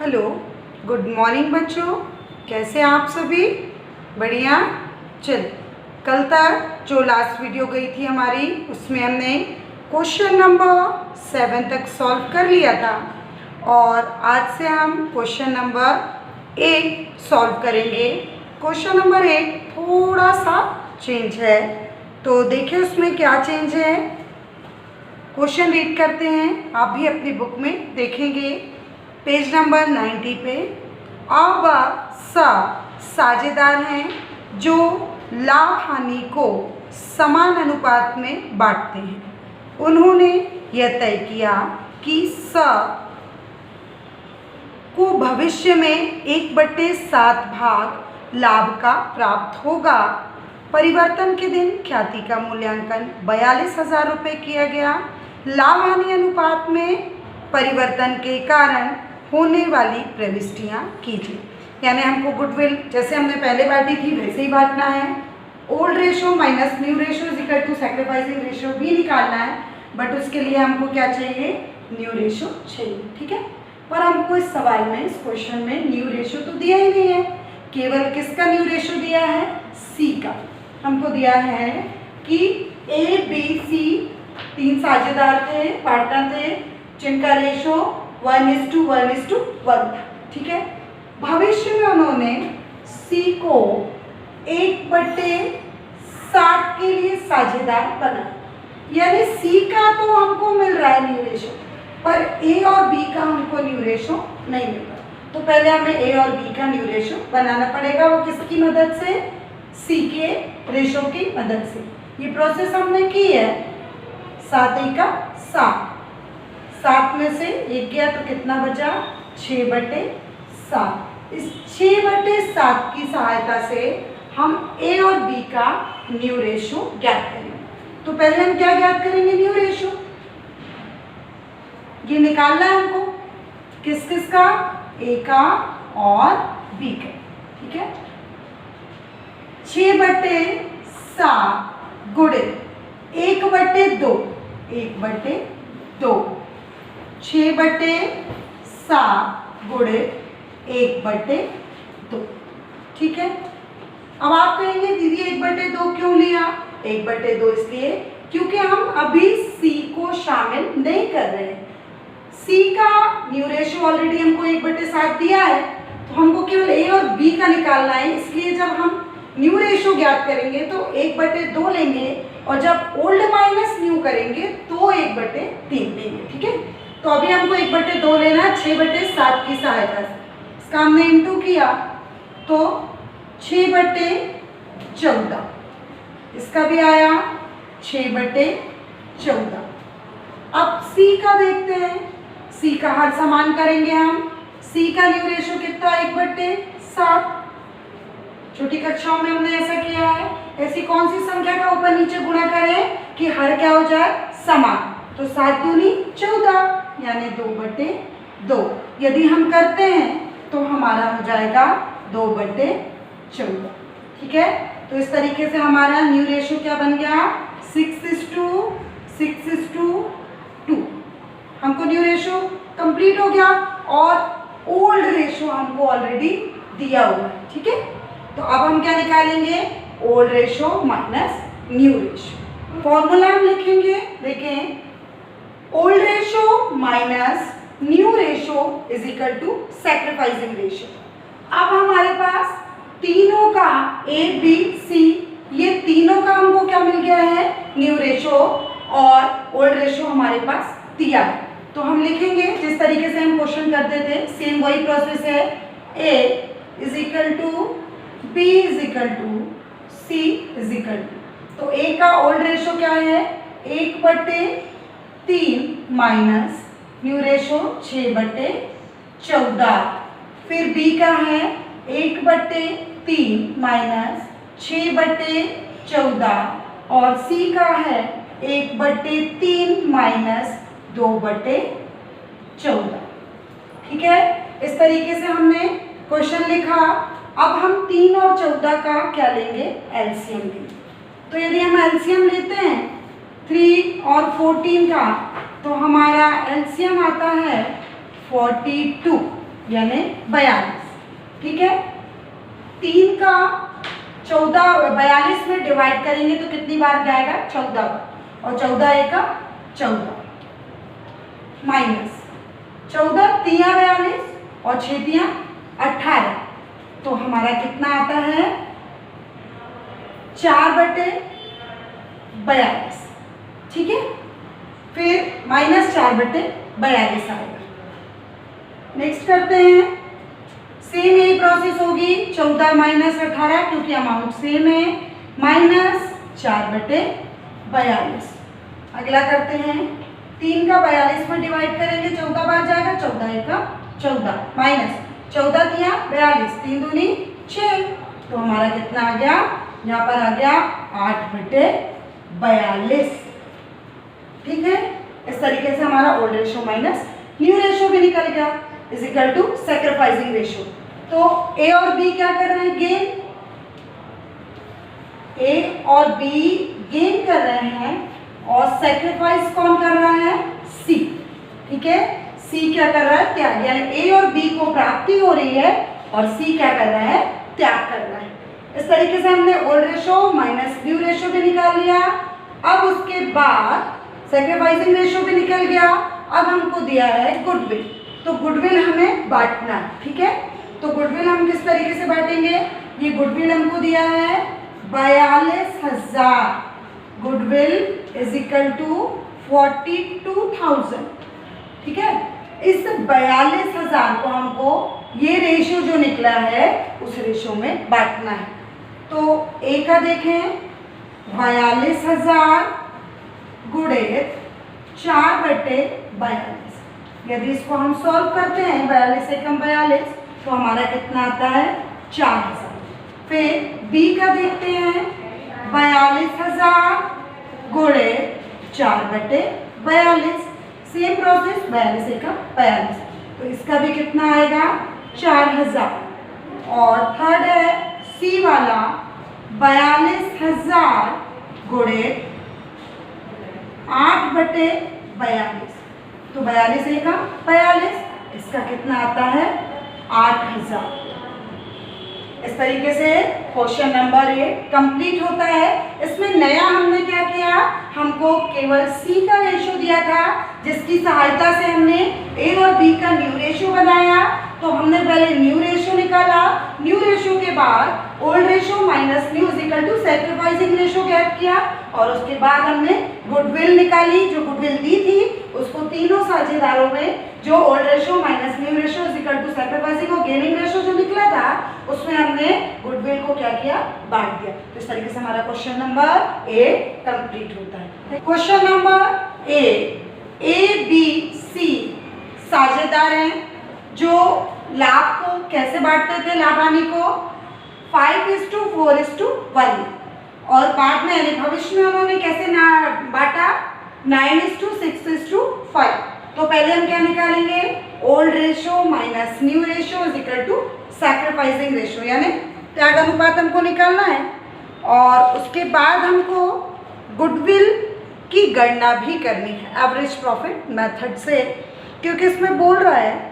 Hello, good morning बच्चों। कैसे आप सभी? बढ़िया। चल, कल तक जो लास्ट वीडियो गई थी हमारी, उसमें हमने क्वेश्चन नंबर 7 तक सॉल्व कर लिया था और आज से हम क्वेश्चन नंबर 8 सॉल्व करेंगे। क्वेश्चन नंबर 8 थोड़ा सा चेंज है, तो देखिए उसमें क्या चेंज है। क्वेश्चन रीड करते हैं, आप भी अपनी बुक में देखेंगे पेज नंबर 90 पे। अब साझेदार हैं जो लाभ हानि को समान अनुपात में बांटते हैं। उन्होंने यह तय किया कि स को भविष्य में 1/7 भाग लाभ का प्राप्त होगा। परिवर्तन के दिन ख्याति का मूल्यांकन 42,000 रुपये किया गया। लाभ हानि अनुपात में परिवर्तन के कारण होने वाली प्रविष्टियाँ कीजिए। यानी हमको गुडविल जैसे हमने पहले बांटी थी वैसे ही बांटना है। Old ratio minus new ratio is equal to sacrificing ratio भी निकालना है, बट उसके लिए हमको क्या चाहिए? न्यू रेशो चाहिए। ठीक है, पर हमको इस सवाल में, इस क्वेश्चन में न्यू रेशो तो दिया ही नहीं है। केवल किसका न्यू रेशो दिया है? सी का। हमको दिया है कि ए बी सी 3 साझेदार थे, पार्टनर थे, जिनका रेशो 1:1:1 था। ठीक है, भविष्य में उन्होंने सी को 1/60 के लिए साझेदार बना। यानी सी का तो हमको मिल रहा है न्यू रेशो, पर ए और बी का हमको न्यू रेशो नहीं मिल रहा। तो पहले हमें ए और बी का न्यू रेशो बनाना पड़ेगा। वो किसकी मदद से? सी के रेशो की मदद से। ये प्रोसेस हमने की है। 7×7, 7 में से 1 गया तो कितना बचा? 6/7। इस 6/7 की सहायता से हम ए और बी का न्यू रेशो ज्ञात करेंगे। तो पहले हम क्या ज्ञात करेंगे? New ratio. ये निकालना है हमको, किस किस का? ए का और बी का। ठीक है, 6/7 गुणे 1/2, 1/2, 6/7 गुणे 1/2। ठीक है, अब आप कहेंगे दीदी 1/2 क्यों लिया? 1/2 इसलिए क्योंकि हम अभी सी को शामिल नहीं कर रहे हैं। सी का न्यू रेशो ऑलरेडी हमको 1/7 दिया है, तो हमको केवल ए और बी का निकालना है। इसलिए जब हम न्यू रेशो ज्ञात करेंगे तो 1/2 लेंगे, और जब ओल्ड माइनस न्यू करेंगे तो 1/3 लेंगे। ठीक है, तो अभी हमको 1/2 लेना है 6/7 की सहायता से। इसका हमने इंटू किया तो 6/14, इसका भी आया 6/14। अब सी का देखते हैं। सी का हर समान करेंगे हम। सी का न्यू रेशो कितना? 1/7। छोटी कक्षाओं में हमने ऐसा किया है। ऐसी कौन सी संख्या का ऊपर नीचे गुणा करें कि हर क्या हो जाए? समान। तो 7 दूनी 14, यानी 2/2। यदि हम करते हैं तो हमारा हो जाएगा 2/14। ठीक है, तो इस तरीके से हमारा न्यू रेशो क्या बन गया? 6:6:2। हमको न्यू रेशो कंप्लीट हो गया और ओल्ड रेशो हमको ऑलरेडी दिया हुआ है। ठीक है, तो अब हम क्या निकालेंगे? Old ratio minus new ratio. Formula हम लिखेंगे, देखें, old ratio minus new ratio is equal to sacrificing ratio. अब हमारे पास तीनों का ए बी सी, ये तीनों का हमको क्या मिल गया है? न्यू रेशो, और ओल्ड रेशो हमारे पास दिया है। तो हम लिखेंगे जिस तरीके से हम क्वेश्चन करते थे, सेम वही प्रोसेस है। A is equal to B is equal to C is equal to, तो ए का ओल्ड रेशो क्या है? 1/3 माइनस न्यू रेशो 6/14। फिर बी का है 1/3 माइनस 6/14, और सी का है 1/3 माइनस 2/14। ठीक है, इस तरीके से हमने क्वेश्चन लिखा। अब हम 3 और 14 का क्या लेंगे? एलसीएम लेंगे। तो यदि हम एलसीएम लेते हैं 3 और 14 का, तो हमारा एलसीएम आता है 42। यानी 42, ठीक है। 3 का 42 में डिवाइड करेंगे तो कितनी बार जाएगा? 14 बार, और 14 एका 14 माइनस 14 तिया 42 और 6 तिया 18, तो हमारा कितना आता है? 4/42, ठीक है। फिर -4/42 आएगा। नेक्स्ट करते हैं, सेम यही प्रोसेस होगी, 14 - 18 क्योंकि अमाउंट सेम है, -4/42। अगला करते हैं, 3 का 42 में डिवाइड करेंगे 14 बार जाएगा, 14 एका 14 माइनस 14 तिया 42, 3 दूनी 6, तो हमारा कितना आ गया? यहाँ पर आ गया 8/42, ठीक है। इस तरीके से हमारा old ratio minus new ratio भी निकल गया, is equal to sacrificing ratio. तो ए और बी क्या कर रहे हैं? गेन। ए और बी गेन कर रहे हैं, और सैक्रिफाइस कौन कर रहा है? सी, ठीक है। सी क्या कर रहा है? त्याग, यानी ए और बी को प्राप्ति हो रही है और सी क्या कर रहा है? त्याग कर रहा है। इस तरीके से हमने old ratio minus new ratio भी निकाल लिया। अब उसके बाद सैक्रिफाइसिंग रेशो भी निकल गया। अब हमको दिया है गुडविल, तो गुडविल हमें बांटना है, ठीक है। तो गुडविल हम किस तरीके से बांटेंगे? ये गुडविल हमको दिया है 42,000, गुडविल इज इक्वल टू 42,000, ठीक है। इस 42,000 को हमको ये रेशियो जो निकला है उस रेशियो में बांटना है। तो ए का देखें, 42,000 गुणे 4/42, यदि इसको हम सॉल्व करते हैं 42 से कम 42, तो हमारा कितना आता है? 4,000। फिर बी का देखते हैं, 42,000 गुणे 4/42, सेम प्रोसेस, 42 से कम 42, तो इसका भी कितना आएगा? 4,000। और थर्ड है सी वाला, 42,000 गुणे 8/42, तो 42 से कम 42, इसका कितना आता है? 8,000। इस तरीके से क्वेश्चन नंबर 8 कंप्लीट होता है। इसमें नया हमने क्या किया? हमको केवल सी का रेशियो दिया था, जिसकी सहायता से हमने ए और बी का न्यू रेशियो बनाया। तो हमने पहले न्यू रेशियो निकाला, न्यू रेशियो के बाद old ratio minus new is equal to sacrificing ratio ज्ञात किया, और उसके बाद हमने गुडविल निकाली। जो गुडविल दी थी उसको तीनों साझेदारों में जो old ratio minus new ratio is equal to sacrificing और गेनिंग रेशियो जो निकला था उसमें हमने गुडविल को क्या किया? बांट दिया। तो इस तरीके से हमारा क्वेश्चन नंबर 8 कंप्लीट होता है। Question number 8, A B C साझेदार हैं जो लाभ को कैसे बांटते थे? लाभ हानि को 5:4:1, और बाद में यानी भविष्य में उन्होंने कैसे बांटा? 9:6:5। तो पहले हम क्या निकालेंगे? Old ratio minus new ratio is equal to sacrificing ratio, यानी त्याग अनुपात हमको निकालना है। और उसके बाद हमको गुडविल की गणना भी करनी है एवरेज प्रॉफिट मेथड से, क्योंकि इसमें बोल रहा है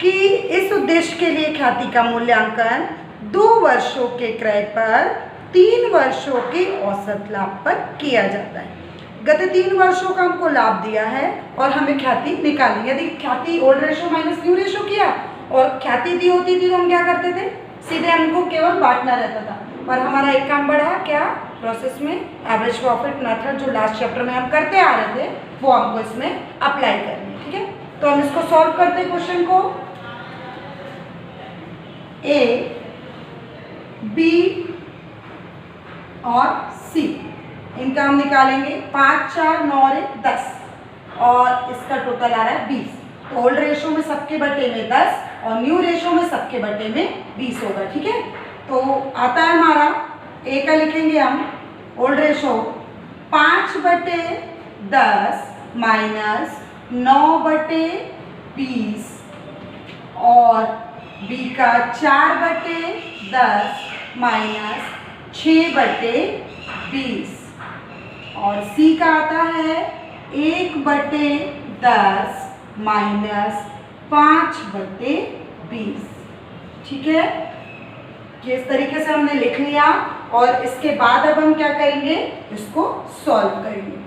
कि इस उद्देश्य के लिए ख्याति का मूल्यांकन 2 वर्षों के क्रय पर 3 वर्षों के औसत लाभ पर किया जाता है। गत 3 वर्षों का हमको लाभ दिया है और हमें ख्याति निकालनी है। यदि ख्याति old ratio minus new ratio किया और ख्याति दी होती थी तो हम क्या करते थे? सीधे हमको केवल बांटना रहता था। पर हमारा एक काम बढ़ा क्या प्रोसेस में, एवरेज प्रॉफिट मेथड जो लास्ट चैप्टर में हम करते आ रहे थे वो हमको इसमें अप्लाई करनी है, ठीक है। तो हम इसको सॉल्व करते हैं क्वेश्चन को। ए, बी और सी इनका हम निकालेंगे 5, 4, 9 और 1, 10, और इसका टोटल आ रहा है 20। तो ओल्ड रेशियो में सबके बटे में 10 और न्यू रेशियो में सबके बटे में 20 होगा, ठीक है। तो आता है हमारा ए का लिखेंगे हम ओल्ड रेशियो 5/10 माइनस 9/20 और बी का 4/10 माइनस 6/20 और सी का आता है 1/10 माइनस 5/20। 20। ठीक है, ये इस तरीके से हमने लिख लिया और इसके बाद अब हम क्या करेंगे, इसको सॉल्व करेंगे।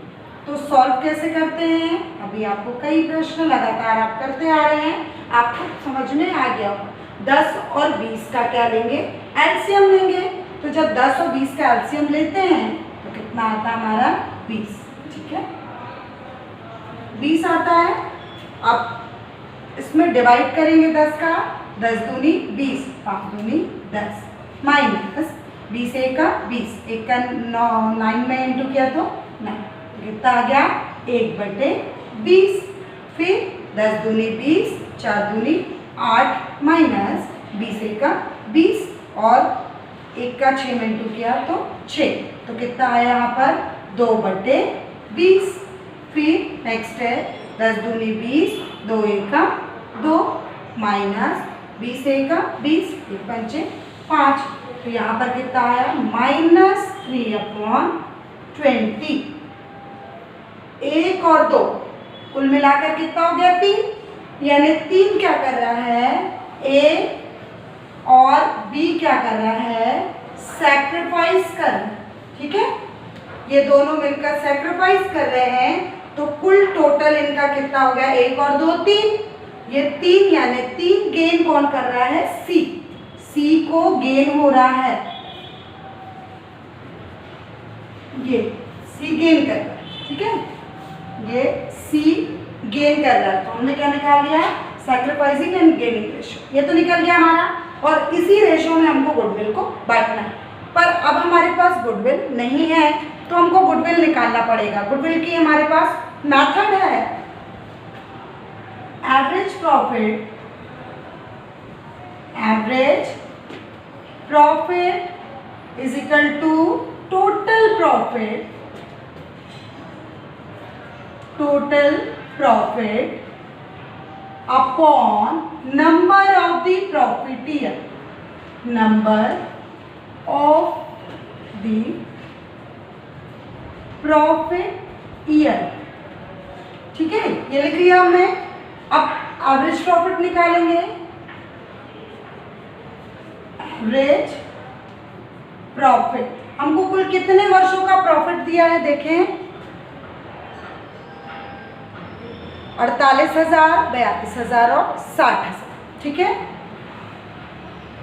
तो सॉल्व कैसे करते हैं, अभी आपको कई प्रश्न लगातार आप करते आ रहे हैं, आपको समझ में आ गया होगा। 10 और 20 का क्या लेंगे, एलसीएम लेंगे। तो जब 10 और 20 का एलसीएम लेते हैं तो कितना आता है हमारा 20। ठीक है, 20 आता है। अब इसमें डिवाइड करेंगे 10 का, 10 दूनी 20, 5 दूनी 10, माइनस 20 एक का 20, एक का 9 में इंटू किया तो 9, कितना आ गया 1/20। फिर 10 दूनी 20, 4 दूनी 8, माइनस 20 एक का 20 और एक का 6 में इंटू किया तो 6, तो कितना आया यहाँ पर 2/20। फिर नेक्स्ट है 10 दूनी 20, 2 एक का 2, माइनस 20 एक का 20, 1 पंचे 5, तो यहाँ पर कितना आया -3/20। 1 और 2 कुल मिलाकर कितना हो गया 3, यानी 3 क्या कर रहा है, ए और बी क्या कर रहा है, सैक्रिफाइस कर रहा है। ठीक है, ये दोनों मिलकर सैक्रिफाइस कर रहे हैं, तो कुल टोटल इनका कितना हो गया, 1 और 2 3, ये 3 यानी 3 गेन कौन कर रहा है, सी। सी को गेन हो रहा है, ये सी गेन कर रहा है। ठीक है, ये सी गेन कर रहा है, तो हमने क्या निकाल लिया, सैक्रिफाइसिंग एंड गेनिंग रेशियो, ये तो निकल गया हमारा। और इसी रेशियो में हमको गुडविल को बांटना है, पर अब हमारे पास गुडविल नहीं है तो हमको गुडविल निकालना पड़ेगा। गुडविल की हमारे पास मेथड है, average profit is equal to total profit upon number of the profit year, ठीक है, ये लिख लिया हमने। अब एवरेज प्रॉफिट निकालेंगे, एवरेज प्रॉफिट हमको कुल कितने वर्षों का प्रॉफिट दिया है, देखें 48,000, 42,000 और 60,000। ठीक है,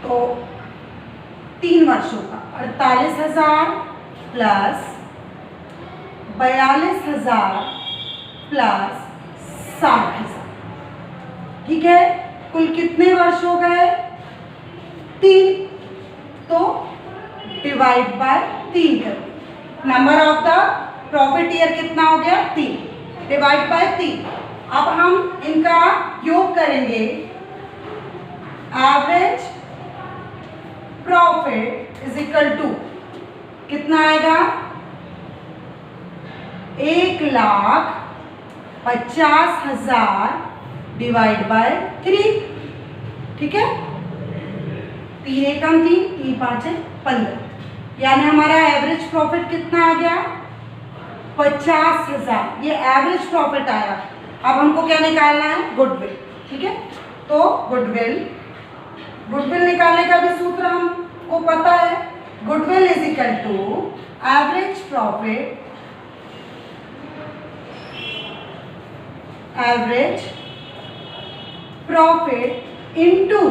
तो 3 वर्षों का 48,000 प्लस 42,000 प्लस 60,000। ठीक है, कुल कितने वर्ष हो गए, 3, तो डिवाइड बाय 3 कर, number of the profit year कितना हो गया 3, डिवाइड बाय 3। अब हम इनका योग करेंगे, average profit is equal to कितना आएगा, 1,50,000 डिवाइड बाय 3। ठीक है, 3 एकम 3, 3 5 15, यानी हमारा एवरेज प्रॉफिट कितना आ गया 50,000। ये एवरेज प्रॉफिट आया। अब हमको क्या निकालना है, गुडविल। ठीक है, तो गुडविल निकालने का भी सूत्र हमको पता है, goodwill is equal to average profit into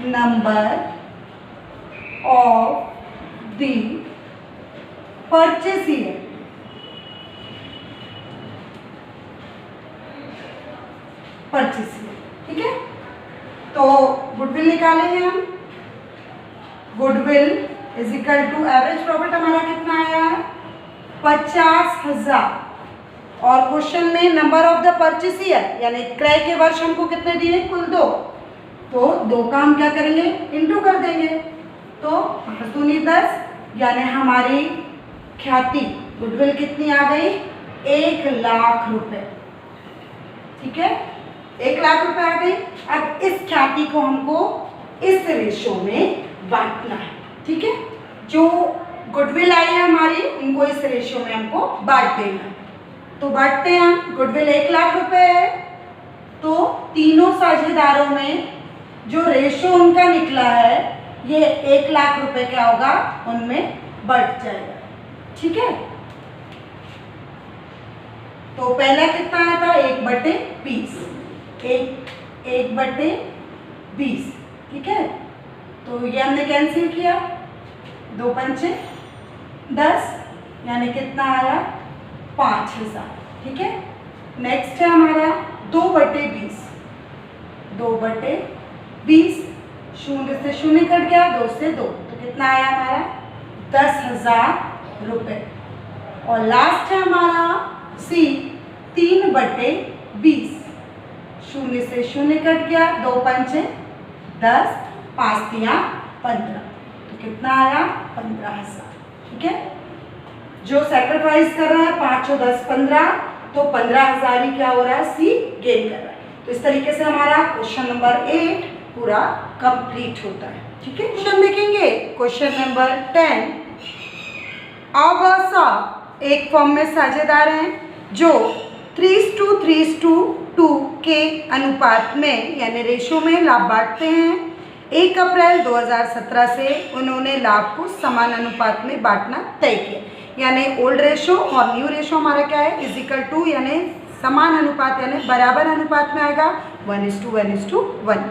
number of the purchase year. ठीक है, तो गुडविल निकालेंगे हम, goodwill is equal to average profit हमारा कितना आया है 50,000, और क्वेश्चन में number of the purchase year यानी क्रय के वर्ष हमको कितने दिए, कुल 2, तो 2 का हम क्या करेंगे, इंटू कर देंगे, तो 5 दूनी 10, यानी हमारी ख्याति गुडविल कितनी आ गई, 1,00,000 रुपए। ठीक है, 1,00,000 रुपए आ गई। अब इस ख्याति को हमको इस रेशो में बांटना है। ठीक है, जो गुडविल आई है हमारी, उनको इस रेशो में हमको बांट देना है। तो बांटते हैं हम, गुडविल 1,00,000 रुपए है, तो तीनों साझेदारों में जो रेशो उनका निकला है ये 1 लाख रुपए क्या होगा, उनमें बढ़ जाएगा। ठीक है, तो पहला कितना आया था 1/20, 1/20। ठीक है, तो ये हमने कैंसिल किया, 2 पंचे 10, यानी कितना आया 5000। ठीक है, नेक्स्ट है हमारा 2/20, 2/20, 0 से 0 कट गया, 2 से 2, तो कितना आया हमारा 10,000 रुपये। और लास्ट है हमारा सी 3/20, 0 से 0 कट गया, 2 पंचे 10, 5 तिया 15, तो कितना आया 15,000। ठीक है, जो सेक्रीफाइस कर रहा है 5 और 10 15, तो 15,000 ही क्या हो रहा है, सी गेन कर रहा है। तो इस तरीके से हमारा क्वेश्चन नंबर 8 पूरा कंप्लीट होता है। ठीक है, क्वेश्चन देखेंगे क्वेश्चन नंबर 10। अब एक फॉर्म में साझेदार हैं जो 3:3:2 के अनुपात में यानी रेशो में लाभ बांटते हैं। 1 अप्रैल 2017 से उन्होंने लाभ को समान अनुपात में बांटना तय किया, यानी ओल्ड रेशो और न्यू रेशो हमारा क्या है, = यानी समान अनुपात यानी बराबर अनुपात में आएगा, 1:1:1।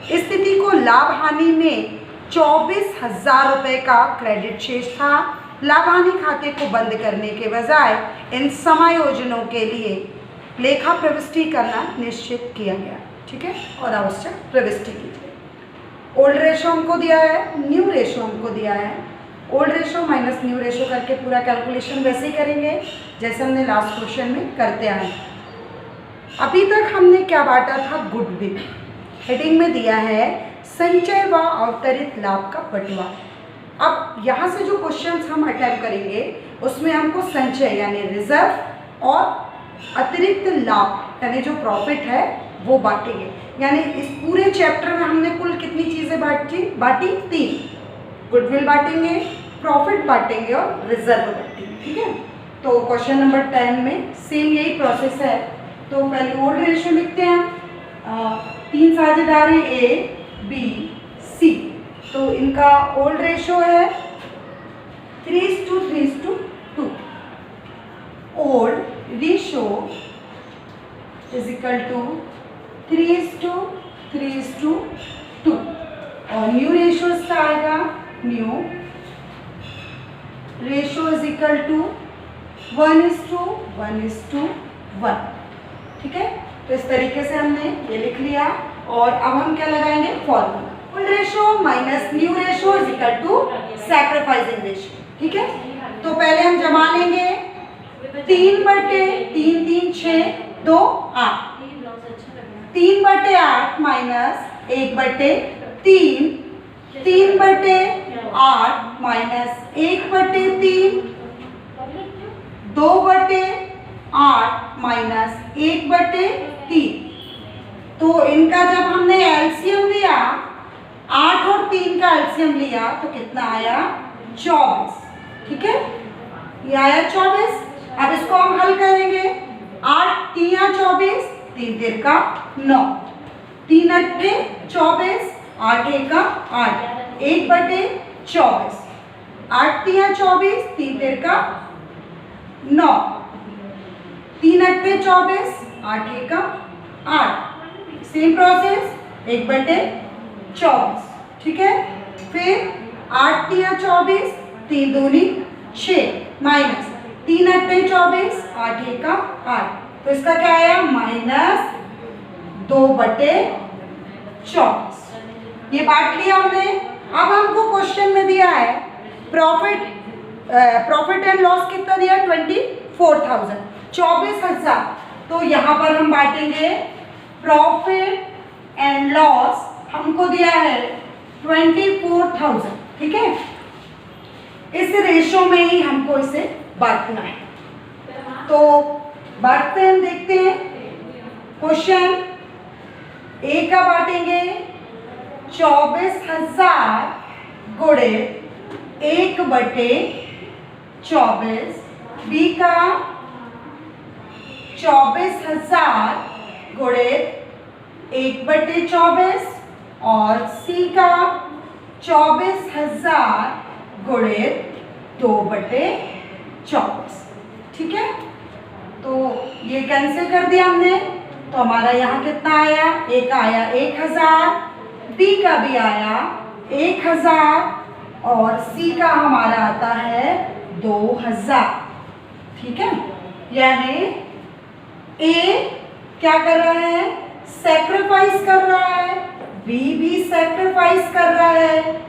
स्थिति को लाभ हानि में 24,000 रुपये का क्रेडिट शेष था। लाभ हानि खाते को बंद करने के बजाय इन समायोजनों के लिए लेखा प्रविष्टि करना निश्चित किया गया। ठीक है, और आवश्यक प्रविष्टि कीजिए। ओल्ड रेशो हमको दिया है, न्यू रेशो हमको दिया है। Old ratio minus new ratio करके पूरा कैलकुलेशन वैसे ही करेंगे जैसे हमने लास्ट क्वेश्चन में करते आए। अभी तक हमने क्या बांटा था, गुडविल। हेडिंग में दिया है संचय व अवतरित लाभ का बंटवारा। अब यहाँ से जो क्वेश्चंस हम अटेम्प्ट करेंगे उसमें हमको संचय यानी रिजर्व और अतिरिक्त लाभ यानी जो प्रॉफिट है वो बांटेंगे। यानी इस पूरे चैप्टर में हमने कुल कितनी चीज़ें बांटी 3, गुडविल बांटेंगे, प्रॉफिट बांटेंगे और रिजर्व बांटेंगे। ठीक है, तो क्वेश्चन नंबर 10 में सेम यही प्रोसेस है। तो पहले ओल्ड रेशो लिखते हैं, 3 साझेदार हैं A, B, C, तो इनका ओल्ड रेशो है 3:3:2। ओल्ड रेशो = 3:3:2 और न्यू रेशो इसका आएगा, न्यू रेशो = 1:1:1। ठीक है, तो इस तरीके से हमने ये लिख लिया। और अब हम क्या लगाएंगे, formula old ratio minus new ratio = sacrificing ratio. ठीक है, तो पहले हम जमा लेंगे 3/3 3 6 2 8, 3/8 माइनस 1/3, 3/8 माइनस 1/3, 2/8 माइनस 1/3। तो इनका जब हमने एलसीएम लिया, 8 और 3 का एलसीएम लिया तो कितना आया 24। ठीक है, ये आया 24। अब इसको हम हल करेंगे, 8 3 24, 3 3 का 9, 3 8 24, 8 1 का 8, 1/24, 8 3 24, 3 3 का 9, 3 8 24, 8 1 का 8, सेम प्रोसेस 1/24। ठीक है, फिर 8 3 24, 3 दूनी 6 माइनस 3 8 24, 8 1 का 8, तो इसका क्या आया -2/24। ये बांट लिया हमने। अब हमको क्वेश्चन में दिया है प्रॉफिट एंड लॉस कितना दिया, 24,000, 24,000। तो यहाँ पर हम बांटेंगे प्रॉफिट एंड लॉस, हमको दिया है 24,000। ठीक है, इस रेशो में ही हमको इसे बांटना है। तो बांटते हैं, देखते हैं क्वेश्चन। ए का बांटेंगे 24,000 गुणे 1/24, बी का 24,000 गुणे 1/24 और सी का 24,000 गुणित 2/24। ठीक है, तो ये कैंसिल कर दिया हमने, तो हमारा यहाँ कितना आया, ए का आया 1000, बी का भी आया 1000 और सी का हमारा आता है 2000। ठीक है, यानी ए क्या कर रहा है, सैक्रिफाइस कर रहा है, बी भी सैक्रिफाइस कर रहा है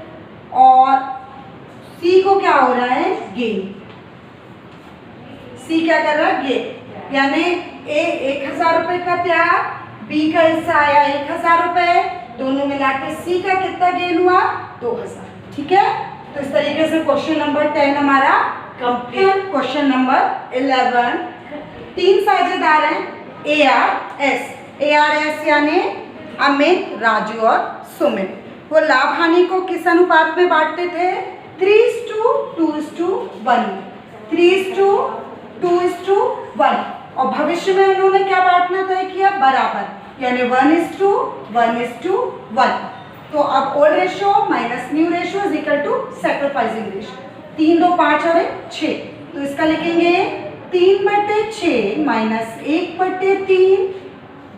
और सी को क्या हो रहा है, गेन। सी क्या कर रहा है, गेन। यानी ए 1000 रुपए का त्याग, बी का हिस्सा आया 1000 रुपए, दोनों मिला के सी का कितना गेन हुआ, 2000। ठीक है, तो इस तरीके से क्वेश्चन नंबर 10 हमारा कंप्लीट। क्वेश्चन नंबर 11, 3 साझेदार हैं ARS यानी अमित, राजू और सुमित। वो लाभ हानि को किस अनुपात में बांटते थे, 3:2:1, 3:2:1। और भविष्य में उन्होंने क्या बांटना तय किया, बराबर, यानी 1:1:1। तो अब old ratio minus new ratio is equal to sacrificing ratio. 3, 2, 5 और 1, 6। तो इसका लिखेंगे 3/6 माइनस 1/3,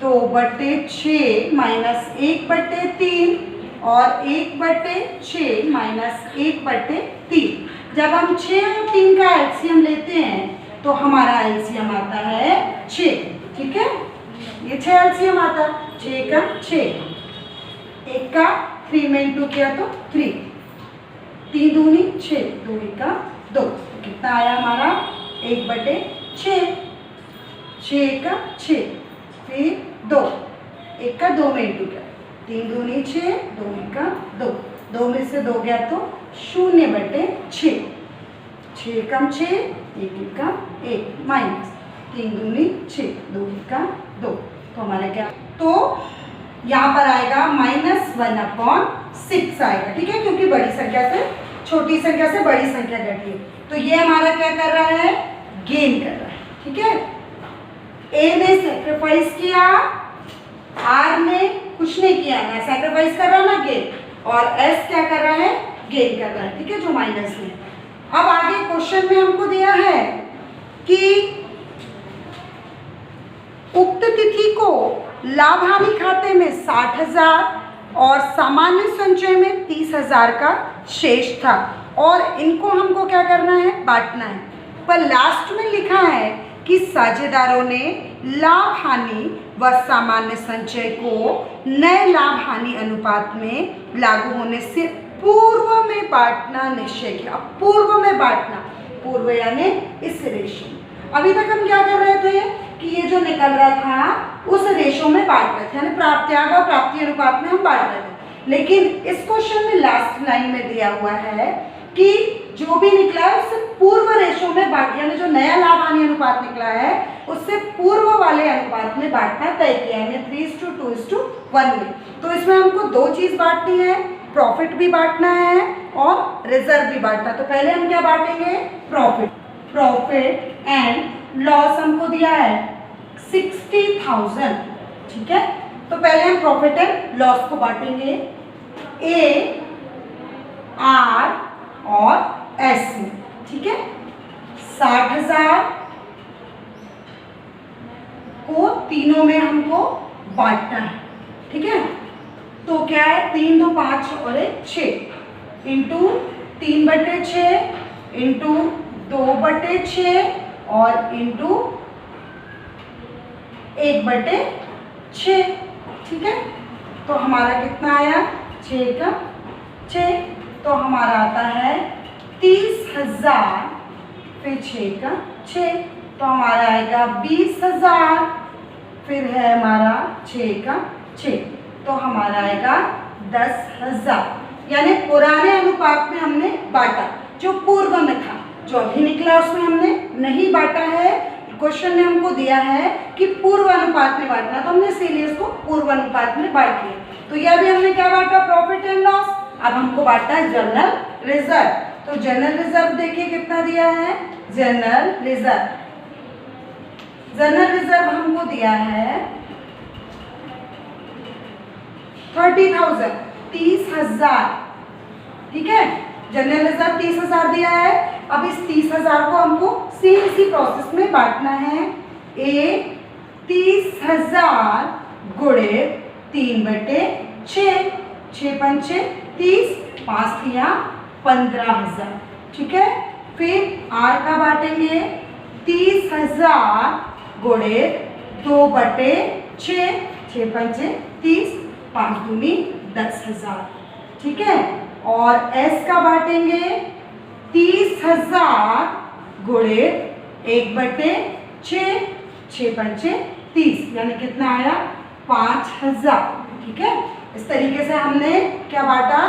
2/6 माइनस 1/3 और 1/6 माइनस 1/3। जब हम 6 और 3 का एलसीएम लेते हैं तो हमारा एलसीएम आता है 6। ठीक है, ये 6 एलसीएम आता है, 6 का 6, 1 का 3 में इंटू किया तो 3, 3 दूनी 6, 2 का 2, कितना आया हमारा 1/6, 6 का 6, फिर 2, 1 का 2 में इंटू किया, 3 दूनी 6, 2 का 2, 2 में से 2 गया तो 0/6, 6 कम 6, 1 का 1 माइनस 3 दूनी 6, 2 का 2। तो हमारा क्या, तो यहाँ पर आएगा -1/6 आएगा। ठीक है, क्योंकि बड़ी संख्या से छोटी संख्या से बड़ी संख्या घटी है, तो ये हमारा क्या कर रहा है, गेन कर रहा है। ठीक है, ए ने सैक्रिफाइस किया, आर ने कुछ नहीं किया, ना सैक्रिफाइस कर रहा ना गेन, और एस क्या कर रहा है, गेन कर रहा है। ठीक है, जो माइनस में। अब आगे क्वेश्चन में हमको दिया है कि उक्त तिथि को लाभ हानि खाते में 60,000 और सामान्य संचय में 30,000 का शेष था और इनको हमको क्या करना है, बांटना है। पर लास्ट में लिखा है कि साझेदारों ने लाभ हानि व सामान्य संचय को नए लाभ हानि अनुपात में लागू होने से पूर्व में बांटना निश्चय किया। पूर्व में बांटना, पूर्व यानी इस रेशो। अभी तक हम क्या कर रहे थे कि ये जो निकल रहा था उस रेशो में बांट रहे थे, यानी त्याग और प्राप्ति अनुपात में हम बांट रहे थे। लेकिन इस क्वेश्चन में लास्ट लाइन में दिया हुआ है कि जो भी निकला है उससे पूर्व रेशो में बांट, यानी जो नया लाभ हानि अनुपात निकला है उससे पूर्व वाले अनुपात में बांटना तय किया, यानी 3:2:1 में। तो इसमें हमको 2 चीज बांटनी है, प्रॉफिट भी बांटना है और रिजर्व भी बांटना। तो पहले हम क्या बांटेंगे, प्रॉफिट एंड लॉस हमको दिया है 60,000। ठीक है, तो पहले हम प्रॉफिट एंड लॉस को बांटेंगे ए, आर और एस में। ठीक है, 60,000 को तीनों में हमको बांटना है। ठीक है, तो क्या है, 3, 2, 5 और 1, 6 इंटू 3/6 इंटू 2/6 और इंटू 1/6। ठीक है, तो हमारा कितना आया, 6 का 6, तो हमारा आता है 30,000, फिर 6 का 6, तो हमारा आएगा 20,000, फिर है हमारा 6 का 6, तो हमारा आएगा 10,000। यानी पुराने अनुपात में हमने बांटा, जो पूर्व में था। जो अभी निकला उसमें हमने नहीं बांटा है। क्वेश्चन ने हमको दिया है कि पूर्व अनुपात में बांटना, तो हमने इसीलिए इसको पूर्व अनुपात में बांट लिया। तो यह भी हमने क्या बांटा, प्रॉफिट एंड लॉस। अब हमको बांटना है जनरल रिजर्व। तो जनरल रिजर्व देखिए कितना दिया है, जनरल रिजर्व हमको दिया है 30,000 30,000, ठीक है। जनरल रिजर्व 30,000 दिया है। अब इस 30,000 को हमको सेम इसी प्रोसेस में बांटना है। 30,000 गुणे 3/6, 6 पंचे 30, 5 तिया 15,000, ठीक है। फिर आर का बांटेंगे 30,000 गुणे 2/6, 6 पंचे 30, 5 दूनी 10,000, ठीक है। और एस का बांटेंगे 30,000 गुणे 1/6, 6 पंचे 30, यानी कितना आया 5,000, ठीक है। इस तरीके से हमने क्या बांटा,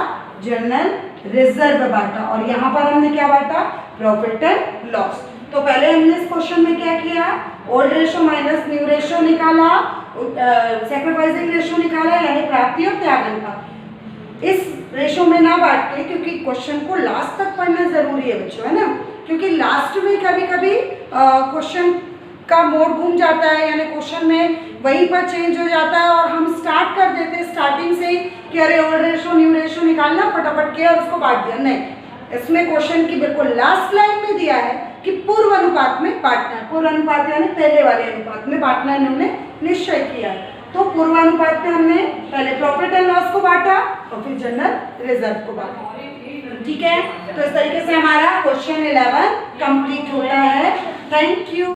जनरल रिजर्व बांटा, और यहाँ पर हमने क्या बांटा, प्रॉफिट एंड लॉस। तो पहले हमने इस क्वेश्चन में क्या किया, old ratio minus new ratio निकाला, सैक्रिफाइसिंग रेशो निकाला, यानी प्राप्ति और त्याग अनुपात। इस रेशो में ना बांट के, क्योंकि क्वेश्चन को लास्ट तक पढ़ना जरूरी है बच्चों, है ना, क्योंकि लास्ट में कभी कभी क्वेश्चन का मोड घूम जाता है, यानी क्वेश्चन में वहीं पर चेंज हो जाता है और हम स्टार्ट कर देते हैं स्टार्टिंग से ही कि अरे ओल्ड रेशो न्यू रेशो निकालना, फटाफट किया और उसको बांट दिया। नहीं, इसमें क्वेश्चन की बिल्कुल लास्ट लाइन में दिया है कि पूर्व अनुपात में बांटना है। पूर्व अनुपात यानी पहले वाले अनुपात में बांटना इन्होंने निश्चय किया है। तो पूर्व अनुपात में हमने पहले प्रॉफिट एंड लॉस को बांटा और फिर जनरल रिजर्व को बांटा, ठीक है। तो इस तरीके से हमारा क्वेश्चन 11 कंप्लीट होता है। Thank you.